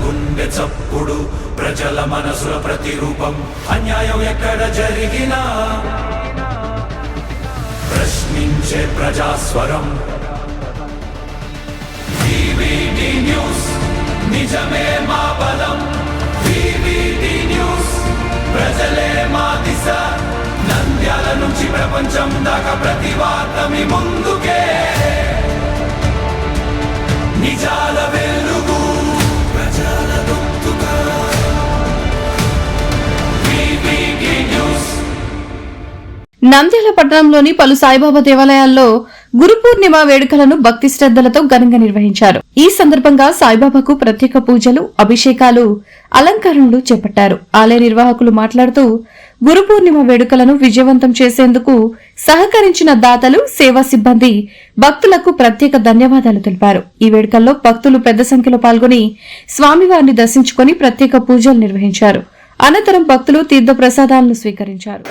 గుండె చప్పుడు ప్రజల మనసుల ప్రతిరూపం అన్యాయం ఎక్కడ జరిగినా ప్రశ్నించే ప్రజాస్వరం వివిడి న్యూస్ నిజమే మా బలం వివిడి న్యూస్ ప్రజలే మా దిశ నంద్యాల నుంచి ప్రపంచం దాకా ప్రతి వార్త మీ ముందుకే నిజాల వెలుగు ప్రజల గొంతుగా వివిడి న్యూస్. నంద్యాల పట్టణంలోని పలు సాయిబాబా దేవాలయాల్లో గురు పూర్ణిమ వేడుకలను భక్తి శ్రద్దలతో ఘనంగా నిర్వహించారు. ఈ సందర్భంగా సాయిబాబాకు ప్రత్యేక పూజలు, అభిషేకాలు, అలంకరణలు చేపట్టారు. ఆలయ నిర్వాహకులు మాట్లాడుతూ గురు పూర్ణిమ వేడుకలను విజయవంతం చేసేందుకు సహకరించిన దాతలు, సేవా సిబ్బంది, భక్తులకు ప్రత్యేక ధన్యవాదాలు తెలిపారు. ఈ వేడుకల్లో భక్తులు పెద్ద సంఖ్యలో పాల్గొని స్వామివారిని దర్శించుకుని ప్రత్యేక పూజలు నిర్వహించారు. అనంతరం భక్తులు తీర్థ ప్రసాదాలను స్వీకరించారు.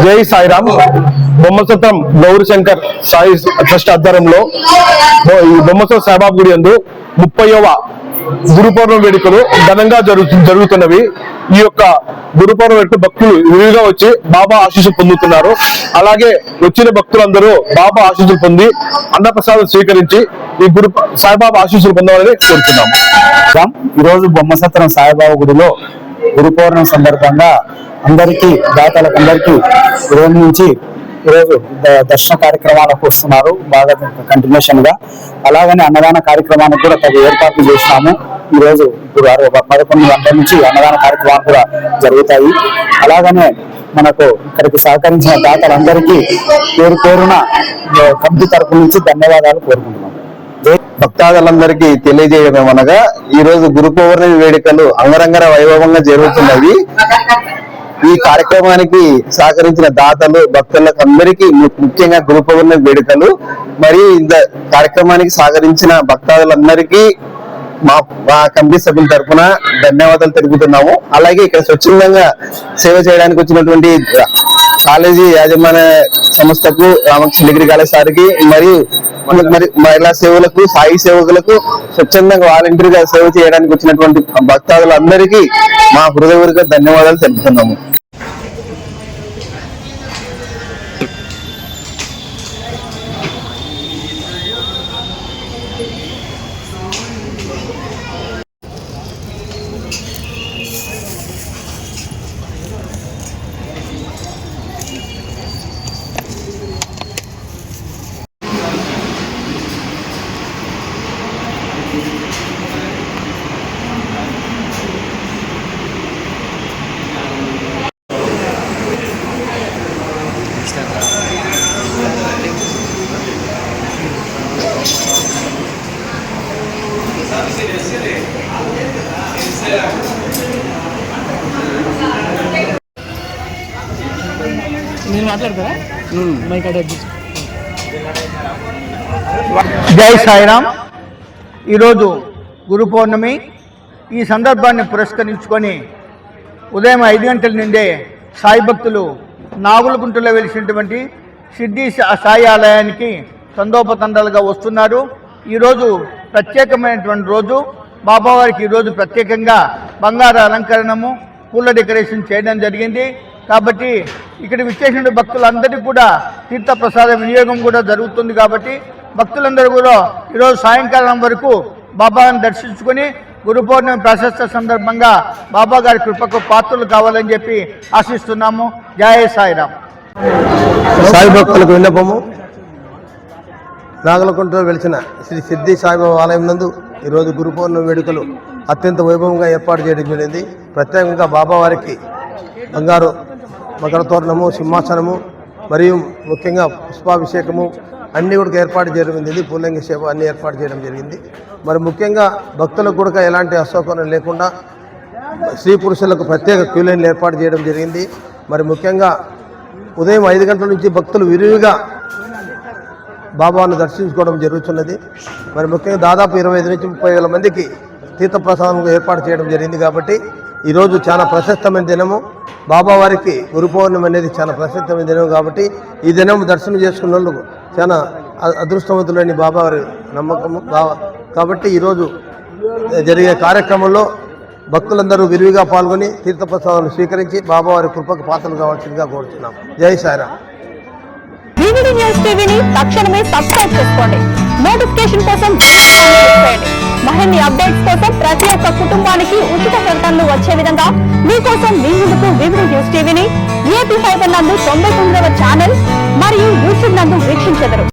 జై సాయిరామ్. బొమ్మసత్రం గౌరీ శంకర్ సాయి ట్రస్ట్ ఆధ్వర్యంలో ఈ బొమ్మసత్రం సాయిబాబా గుడి యందు 30వ గురు పౌర్ణమి వేడుకలు ఘనంగా జరుగుతున్నవి. ఈ యొక్క గురు పౌర్ణమి వేడుక భక్తులు విరివిగా వచ్చి బాబా ఆశీస్సులు పొందుతున్నారు. అలాగే వచ్చిన భక్తులందరూ బాబా ఆశీస్సులు పొంది అన్నప్రసాదం స్వీకరించి ఈ గురు సాయిబాబా ఆశీస్సులు పొందాలని కోరుతున్నాం. ఈరోజు బొమ్మసత్రం సాయిబాబా గుడిలో గురు పౌర్ణమి సందర్భంగా అందరికీ దాతలకందరికీ ఉదయం నుంచి ఈరోజు దర్శన కార్యక్రమాలకు వస్తున్నారు బాగా కంటిన్యూషన్ గా. అలాగనే అన్నదాన కార్యక్రమానికి కూడా తగు ఏర్పాట్లు చేసినాము. ఈ రోజు ఇప్పుడు 11 గంటల నుంచి అన్నదాన కార్యక్రమాలు కూడా జరుగుతాయి. అలాగనే మనకు ఇక్కడికి సహకరించిన దాతలందరికీ పేరు పేరున కమిటీ తరపు నుంచి ధన్యవాదాలు కోరుకుంటున్నాం. భక్తాదులందరికీ తెలియజేయడం అనగా ఈ రోజు గురు పౌర్ణమి వేడుకలు అంగరంగ వైభవంగా జరుగుతున్నవి. ఈ కార్యక్రమానికి సహకరించిన దాతలు, భక్తులకు అందరికీ ముఖ్యంగా గురు పౌర్ణమి వేడుకలు. మరి ఇంత కార్యక్రమానికి సహకరించిన భక్తాదులందరికీ మా కమిటీ సభ్యుల తరఫున ధన్యవాదాలు తెలుపుతున్నాము. అలాగే ఇక్కడ స్వచ్ఛందంగా సేవ చేయడానికి వచ్చినటువంటి కాలేజీ యాజమాన్య సంస్థకు, రామకృష్ణ డిగ్రీ కాలేజ్ సార్కి, మరియు మహిళా సేవలకు, సాయి సేవకులకు, స్వచ్ఛందంగా వాలంటీర్గా సేవ చేయడానికి వచ్చినటువంటి భక్తాదులందరికీ మా హృదయపూర్వక ధన్యవాదాలు తెలుపుతున్నాము. మాట్లాడతారా మైక్ అటాక్ జై సాయిరామ్. ఈరోజు గురు పౌర్ణమి. ఈ సందర్భాన్ని పురస్కరించుకొని ఉదయం 5 గంటల నుండే సాయి భక్తులు నాగులగుంటలో వెలిసినటువంటి సిద్ధి సాయి ఆలయానికి తండోపతండాలుగా వస్తున్నారు. ఈరోజు ప్రత్యేకమైనటువంటి రోజు. బాబావారికి ఈరోజు ప్రత్యేకంగా బంగారు అలంకరణము, పూల డెకరేషన్ చేయడం జరిగింది. కాబట్టి ఇక్కడ విచ్చేసిన భక్తులందరికీ కూడా తీర్థప్రసాద వినియోగం కూడా జరుగుతుంది. కాబట్టి భక్తులందరూ కూడా ఈరోజు సాయంకాలం వరకు బాబాని దర్శించుకొని గురు పౌర్ణమి ప్రశస్త సందర్భంగా బాబా గారి కృపకు పాత్రలు కావాలని చెప్పి ఆశిస్తున్నాము. జయ సాయిరామ్. సాయి భక్తులకు విన్నపము. నాగలకుంటలో వెలిసిన శ్రీ సిద్ధి సాయిబాబా ఆలయం నందు ఈరోజు గురు పౌర్ణమి వేడుకలు అత్యంత వైభవంగా ఏర్పాటు చేయడం జరిగింది. ప్రత్యేకంగా బాబావారికి బంగారు మకర తోరణము, సింహాసనము మరియు ముఖ్యంగా పుష్పాభిషేకము అన్నీ కూడా ఏర్పాటు చేయడం జరిగింది. పూర్ణంగి సేవ అన్నీ ఏర్పాటు చేయడం జరిగింది. మరి ముఖ్యంగా భక్తులకు కూడా ఎలాంటి అసౌకర్యం లేకుండా స్త్రీ పురుషులకు ప్రత్యేక క్యూ లైన్లు ఏర్పాటు చేయడం జరిగింది. మరి ముఖ్యంగా ఉదయం 5 గంటల నుంచి భక్తులు విరివిగా బాబాను దర్శించుకోవడం జరుగుతున్నది. మరి ముఖ్యంగా దాదాపు 25 నుంచి 30 వేల మందికి తీర్థప్రసాదం ఏర్పాటు చేయడం జరిగింది. కాబట్టి ఈరోజు చాలా ప్రశస్తమైన దినము. బాబావారికి గురు పౌర్ణమి అనేది చాలా ప్రశస్తమైన దినం. కాబట్టి ఈ దినం దర్శనం చేసుకున్న వాళ్ళు చాలా అదృష్టవంతులని బాబావారి నమ్మకము. కాబట్టి ఈరోజు జరిగే కార్యక్రమంలో భక్తులందరూ విరివిగా పాల్గొని తీర్థప్రసాదాలను స్వీకరించి బాబావారి కృపకు పాత్రలు కావాల్సిందిగా కోరుతున్నాం. జై సాయిరామ్. వివిడి న్యూస్ టీవీని తక్షణమే సబ్స్క్రైబ్ చేసుకోండి. నోటిఫికేషన్ కోసం బెల్ ఐకాన్ క్లిక్ చేయండి. మరిన్ని అప్డేట్స్ కోసం ప్రతి ఒక్క కుటుంబానికి ఉచిత ప్రకటనలు వచ్చే విధంగా మీకోసం మీ ముందుకు వివిడి న్యూస్ టీవీని ఏపీ 5 నందు 99వ ఛానల్ మరియు యూట్యూబ్ నందు వీక్షించెదరు.